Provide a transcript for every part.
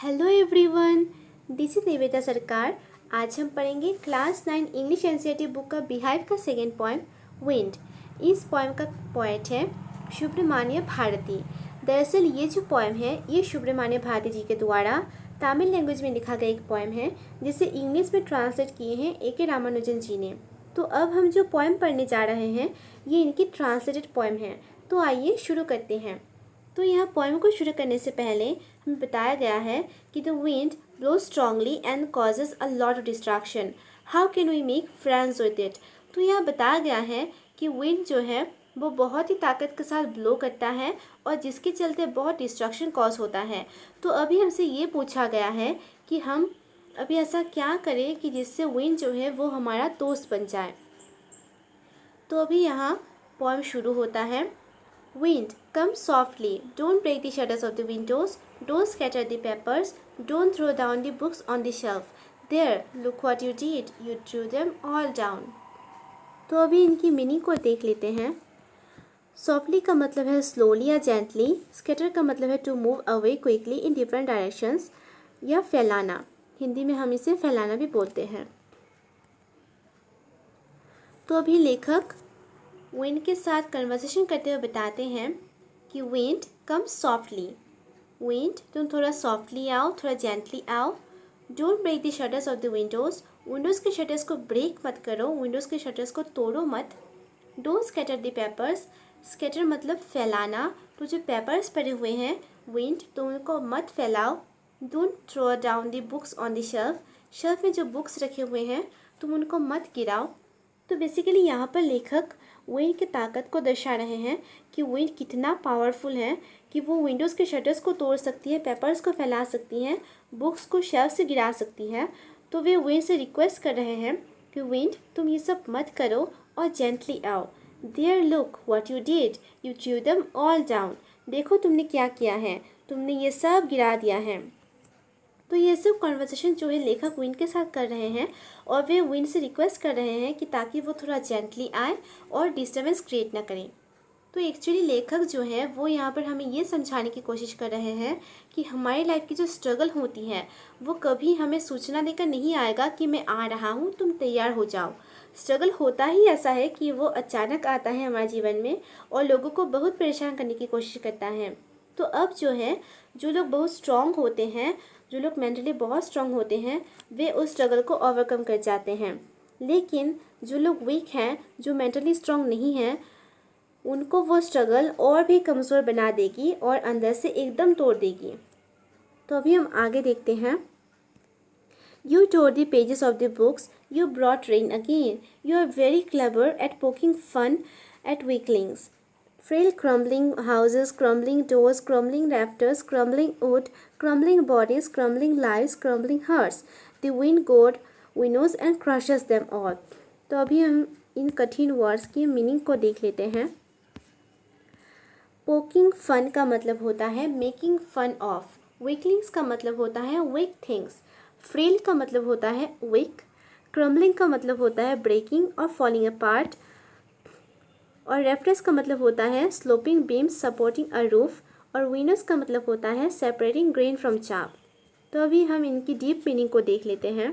Hello everyone, this is Niveda Sarkar. आज हम पढ़ेंगे क्लास 9 इंग्लिश एनसीईआरटी बुक का बिहाइव का सेकेंड पोएम विंड। इस पोएम का पोएट है सुब्रमण्य भारती। दरअसल ये जो पोएम है ये सुब्रमण्य भारती जी के द्वारा तमिल लैंग्वेज में लिखा गया एक पोएम है, जिसे इंग्लिश में ट्रांसलेट किए हैं ए.के. रामानुजन जी ने। तो अब हम जो पोएम पढ़ने जा रहे हैं ये इनकी ट्रांसलेटेड पोएम है। तो आइए शुरू करते हैं। तो यह पोएम को शुरू करने से पहले हमें बताया गया है कि the wind blow strongly and causes a lot of distraction, how can we make friends with it. तो यह बताया गया है कि विंड जो है वो बहुत ही ताकत के साथ ब्लो करता है और जिसके चलते बहुत डिस्ट्रैक्शन कॉज होता है। तो अभी हमसे ये पूछा गया है कि हम अभी ऐसा क्या करें कि जिससे विंड जो है वो हमारा दोस्त बन जाए। तो अभी यहाँ पोएम शुरू होता है। Wind, come softly. Don't break the shutters of the windows. Don't scatter the papers. Don't throw down the books on the shelf. There, look what you did. You threw them all down. तो अभी इनकी meaning को देख लेते हैं। Softly का मतलब है स्लोली या जेंटली। स्कैटर का मतलब है to move away quickly in different directions या फैलाना। हिंदी में हम इसे फैलाना भी बोलते हैं। तो अभी लेखक विंड के साथ कन्वर्सेशन करते हुए बताते हैं कि विंड कम सॉफ्टली। विंड तुम थोड़ा सॉफ्टली आओ, थोड़ा जेंटली आओ। Don't break the shutters of the windows. Windows के शटर्स को ब्रेक मत करो, विंडोज़ के शटर्स को तोड़ो मत। Don't scatter the papers. Scatter मतलब फैलाना। तो जो पेपर्स पड़े हुए हैं विंड तुम उनको मत फैलाओ। Don't throw down the books on the shelf. Shelf में जो बुक्स रखे हुए हैं तुम उनको मत गिराओ। तो बेसिकली यहाँ पर लेखक विंड की ताकत को दर्शा रहे हैं कि विंड कितना पावरफुल है कि वो विंडोज़ के शटर्स को तोड़ सकती है, पेपर्स को फैला सकती हैं, बुक्स को शेल्फ से गिरा सकती है। तो वे विंड से रिक्वेस्ट कर रहे हैं कि विंड तुम ये सब मत करो और जेंटली आओ। There look what you did, you threw them all down. देखो तुमने क्या किया है, तुमने ये सब गिरा दिया है। तो ये सब कॉन्वर्सेशन जो है लेखक विंड के साथ कर रहे हैं और वे विंड से रिक्वेस्ट कर रहे हैं कि ताकि वो थोड़ा जेंटली आए और डिस्टर्बेंस क्रिएट ना करें। तो एक्चुअली लेखक जो है वो यहाँ पर हमें ये समझाने की कोशिश कर रहे हैं कि हमारी लाइफ की जो स्ट्रगल होती है वो कभी हमें सूचना देकर नहीं आएगा कि मैं आ रहा हूँ, तुम तैयार हो जाओ। स्ट्रगल होता ही ऐसा है कि वो अचानक आता है हमारे जीवन में और लोगों को बहुत परेशान करने की कोशिश करता है। तो अब जो है जो लोग बहुत स्ट्रॉन्ग होते हैं, जो लोग मेंटली बहुत स्ट्रॉन्ग होते हैं, वे उस स्ट्रगल को ओवरकम कर जाते हैं। लेकिन जो लोग वीक हैं, जो मेंटली स्ट्रॉन्ग नहीं हैं, उनको वो स्ट्रगल और भी कमज़ोर बना देगी और अंदर से एकदम तोड़ देगी। तो अभी हम आगे देखते हैं। You tore the pages of the books, you brought rain again. You are very clever at poking fun at weaklings. Frail crumbling houses, crumbling doors, crumbling rafters, crumbling wood, crumbling bodies, crumbling lives, crumbling hearts. The wind God winnows and crushes them all. तो अभी हम इन कठिन words की meaning को देख लेते हैं। Poking fun का मतलब होता है मेकिंग फन ऑफ। वीकलिंग्स का मतलब होता है वीक थिंग्स। फ्रेल का मतलब होता है वीक। क्रम्बलिंग का मतलब होता है ब्रेकिंग और फॉलिंग अपार्ट। और रेफ्टर्स का मतलब होता है sloping beams supporting a roof. और विनोस का मतलब होता है सेपरेटिंग ग्रेन फ्रॉम चाप। तो अभी हम इनकी डीप मीनिंग को देख लेते हैं।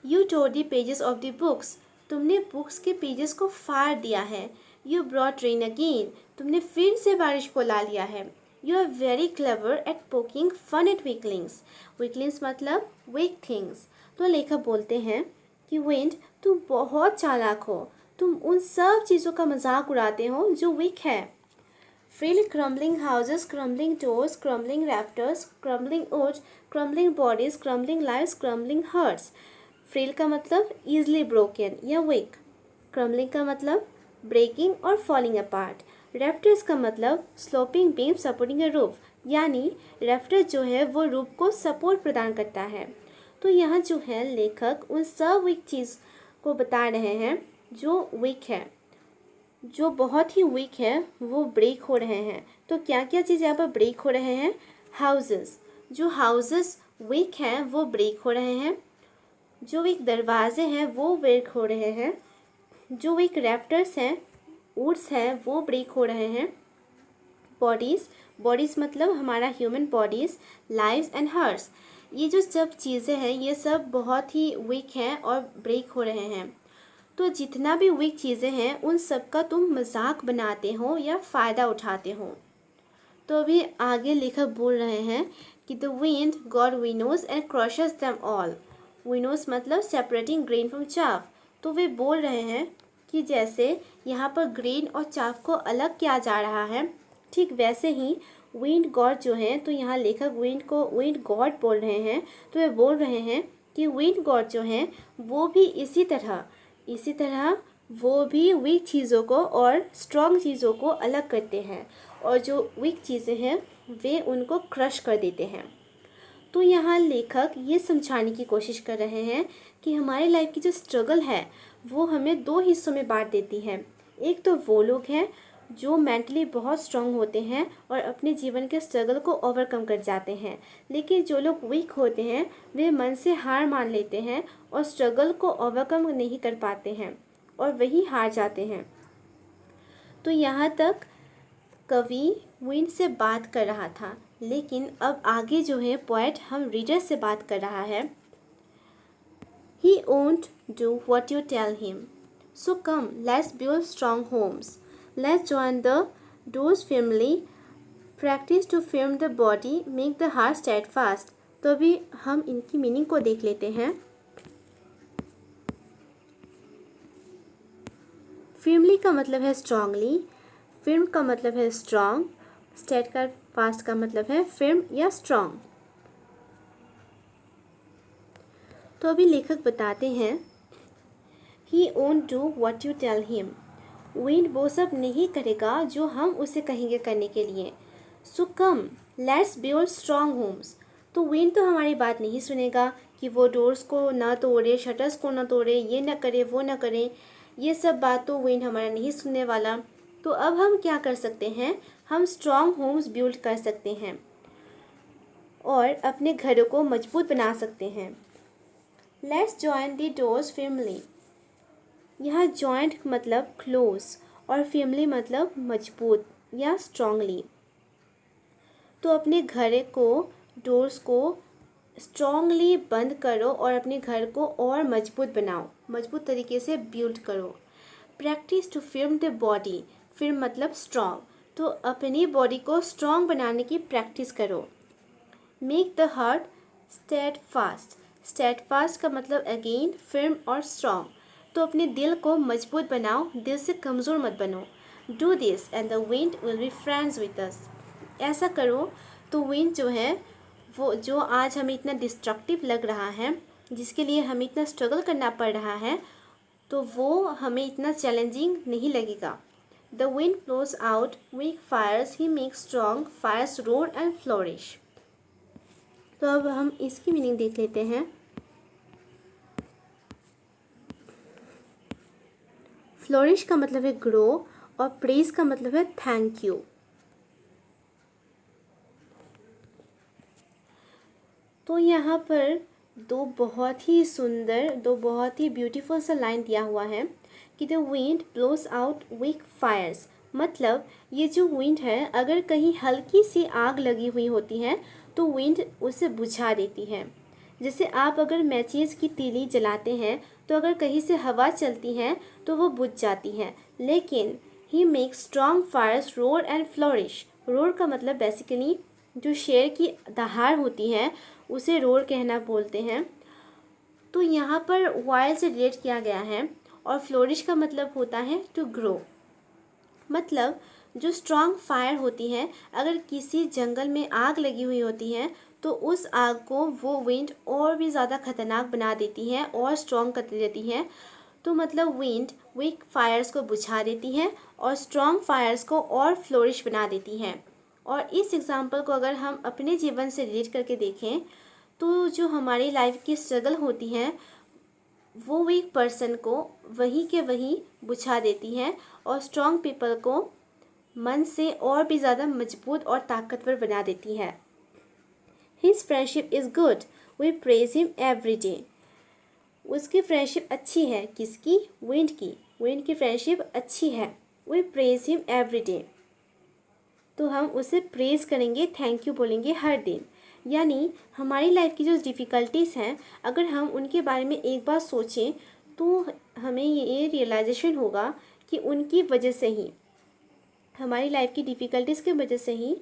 You tore the pages of the books. तुमने बुक्स के पेजेस को फाड़ दिया है। You brought rain again. तुमने फिर से बारिश को ला लिया है। You are very clever at poking fun at weaklings. Weaklings मतलब वीक थिंग्स। तो लेखक बोलते हैं कि विंड तुम बहुत चालाक हो, तुम उन सब चीज़ों का मजाक उड़ाते हो जो वीक है। Frail crumbling houses, crumbling doors, crumbling rafters, crumbling wood, crumbling bodies, crumbling lives, crumbling hearts. Frail का मतलब ईजिली ब्रोकन या वीक। क्रम्बलिंग का मतलब ब्रेकिंग और फॉलिंग अपार्ट। रेफ्टर्स का मतलब sloping beam supporting a roof, यानी रेफ्टर जो है वो रूफ को सपोर्ट प्रदान करता है। तो यहाँ जो है लेखक उन सब वीक चीज़ को बता रहे हैं जो वीक है, जो बहुत ही वीक है वो ब्रेक हो रहे हैं। तो क्या क्या चीज़ यहाँ पर ब्रेक हो रहे हैं? हाउसेस, जो हाउसेस वीक हैं वो ब्रेक हो रहे हैं। जो वीक दरवाजे हैं वो ब्रेक हो रहे हैं। जो वीक रैफ्टर्स हैं, वुड्स हैं, वो ब्रेक हो रहे हैं। बॉडीज़, बॉडीज़ मतलब हमारा human bodies, lives and hearts, ये जो सब चीज़ें हैं ये सब बहुत ही वीक हैं और ब्रेक हो रहे हैं। तो जितना भी वीक चीज़ें हैं उन सब का तुम मजाक बनाते हो या फ़ायदा उठाते हो। तो अभी आगे लेखक बोल रहे हैं कि the wind god winnows and crushes them all. Winnows मतलब सेपरेटिंग ग्रेन फ्रॉम चाफ। तो वे बोल रहे हैं कि जैसे यहाँ पर ग्रेन और चाफ को अलग किया जा रहा है, ठीक वैसे ही विंड गॉड जो है, तो यहाँ लेखक विंड को विंड गॉड बोल रहे हैं। तो वे बोल रहे हैं कि विंड गॉड जो हैं वो भी इसी तरह वो भी वीक चीज़ों को और स्ट्रॉन्ग चीज़ों को अलग करते हैं, और जो वीक चीज़ें हैं वे उनको क्रश कर देते हैं। तो यहाँ लेखक ये समझाने की कोशिश कर रहे हैं कि हमारी लाइफ की जो स्ट्रगल है वो हमें दो हिस्सों में बांट देती है। एक तो वो लोग हैं जो मेंटली बहुत स्ट्रांग होते हैं और अपने जीवन के स्ट्रगल को ओवरकम कर जाते हैं, लेकिन जो लोग वीक होते हैं वे मन से हार मान लेते हैं और स्ट्रगल को ओवरकम नहीं कर पाते हैं और वही हार जाते हैं। तो यहाँ तक कवि विंड से बात कर रहा था, लेकिन अब आगे जो है पोएट हम रीडर से बात कर रहा है। He won't do what you tell him. So come, let's build strong homes. Let's join the Doors family. Practice to firm the body, make the heart steadfast. तो अभी हम इनकी मीनिंग को देख लेते हैं। firmly का मतलब है strongly, firm का मतलब है strong, stead का fast का मतलब है firm या strong। तो अभी लेखक बताते हैं He won't do what you tell him. Wind वो सब नहीं करेगा जो हम उसे कहेंगे करने के लिए। So come, let's build strong homes. तो विंड तो हमारी बात नहीं सुनेगा कि वो डोर्स को ना तोड़े, शटर्स को ना तोड़े, ये ना करे वो ना करे, ये सब बात तो विंड हमारा नहीं सुनने वाला। तो अब हम क्या कर सकते हैं, हम स्ट्रॉन्ग होम्स बिल्ड कर सकते हैं और अपने घरों को मजबूत बना सकते हैं। Let's join the doors family. यहाँ जॉइंट मतलब क्लोज और फैमिली मतलब मजबूत या स्ट्रांगली। तो अपने घर को, डोर्स को स्ट्रांगली बंद करो और अपने घर को और मजबूत बनाओ, मजबूत तरीके से बिल्ड करो। प्रैक्टिस टू फिर्म द बॉडी, फिर्म मतलब स्ट्रॉन्ग, तो अपनी बॉडी को स्ट्रॉन्ग बनाने की प्रैक्टिस करो। Make the heart steadfast, steadfast का मतलब अगेन फिर्म और स्ट्रॉन्ग, तो अपने दिल को मजबूत बनाओ, दिल से कमज़ोर मत बनो। Do this and the wind will be friends with us, ऐसा करो तो विंड जो है वो जो आज हमें इतना डिस्ट्रक्टिव लग रहा है, जिसके लिए हमें इतना स्ट्रगल करना पड़ रहा है, तो वो हमें इतना चैलेंजिंग नहीं लगेगा। The wind blows out weak fires, he makes strong fires roar and flourish. तो अब हम इसकी मीनिंग देख लेते हैं। फ्लोरिश का मतलब है ग्रो और प्रेज का मतलब है थैंक यू। तो यहाँ पर दो बहुत ही सुंदर, दो बहुत ही ब्यूटीफुल सा लाइन दिया हुआ है कि the wind blows out weak fires, मतलब ये जो विंड है अगर कहीं हल्की सी आग लगी हुई होती है तो विंड उसे बुझा देती है। जैसे आप अगर मैचेस की तीली जलाते हैं तो अगर कहीं से हवा चलती है तो वो बुझ जाती है, लेकिन he makes strong fires roar and flourish. Roar का मतलब बेसिकली जो शेर की दहाड़ होती है उसे रोर कहना बोलते हैं। तो यहाँ पर वाइल्ड से रिलेट किया गया है और फ्लोरिश का मतलब होता है टू ग्रो, मतलब जो स्ट्रॉन्ग फायर होती है, अगर किसी जंगल में आग लगी हुई होती है तो उस आग को वो विंड और भी ज़्यादा खतरनाक बना देती है और स्ट्रॉन्ग कर देती है। तो मतलब विंड वीक फायर्स को बुझा देती है और स्ट्रॉन्ग फायर्स को और फ्लोरिश बना देती है। और इस एग्जाम्पल को अगर हम अपने जीवन से रिलेट करके देखें तो जो हमारी लाइफ की स्ट्रगल होती है वो वीक पर्सन को वहीं के वहीं बुझा देती है और स्ट्रॉन्ग पीपल को मन से और भी ज़्यादा मजबूत और ताकतवर बना देती है। His friendship is good, we praise him every day. उसकी फ्रेंडशिप अच्छी है, किसकी? विंड की। विंड की फ्रेंडशिप अच्छी है, we praise him every day. तो हम उसे प्रेज़ करेंगे, थैंक यू बोलेंगे हर दिन। यानी हमारी लाइफ की जो डिफ़िकल्टीज़ हैं, अगर हम उनके बारे में एक बार सोचें तो हमें ये रियलाइजेशन होगा कि उनकी वजह से ही, हमारी लाइफ की डिफ़िकल्टीज़ की वजह से ही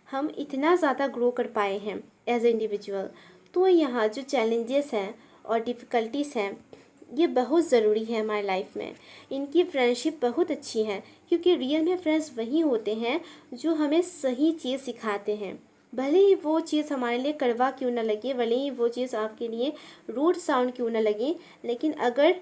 हम इतना ज़्यादा ग्रो कर पाए हैं एज ए इंडिविजुअल। तो यहाँ जो चैलेंजेस हैं और डिफ़िकल्टीज़ हैं, ये बहुत ज़रूरी है हमारी लाइफ में। इनकी फ्रेंडशिप बहुत अच्छी है, क्योंकि रियल में फ्रेंड्स वही होते हैं जो हमें सही चीज़ सिखाते हैं। भले ही वो चीज़ हमारे लिए कड़वा क्यों ना लगे, भले ही वो चीज़ आपके लिए रूड साउंड क्यों ना लगे, लेकिन अगर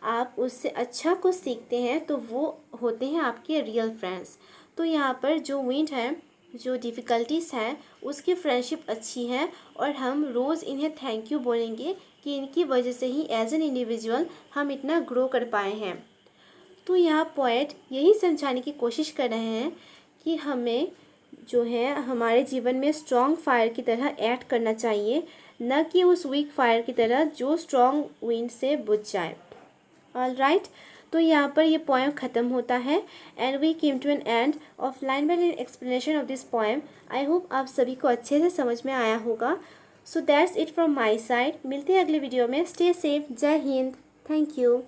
आप उससे अच्छा कुछ सीखते हैं तो वो होते हैं आपके रियल फ्रेंड्स। तो यहाँ पर जो विंड है, जो डिफ़िकल्टीज़ हैं, उसकी फ्रेंडशिप अच्छी है और हम रोज़ इन्हें थैंक यू बोलेंगे कि इनकी वजह से ही एज एन इंडिविजुअल हम इतना ग्रो कर पाए हैं। तो यहाँ पोएट यही समझाने की कोशिश कर रहे हैं कि हमें जो है हमारे जीवन में स्ट्रॉन्ग फायर की तरह एक्ट करना चाहिए, न कि उस वीक फायर की तरह जो स्ट्रॉन्ग विंड से बुझ जाए। ऑल राइट, तो यहाँ पर ये पोएम ख़त्म होता है and we came to an end of line by line explanation of this poem. I hope आप सभी को अच्छे से समझ में आया होगा। So that's it from my side. मिलते हैं अगले वीडियो में। Stay safe. जय हिंद। Thank you.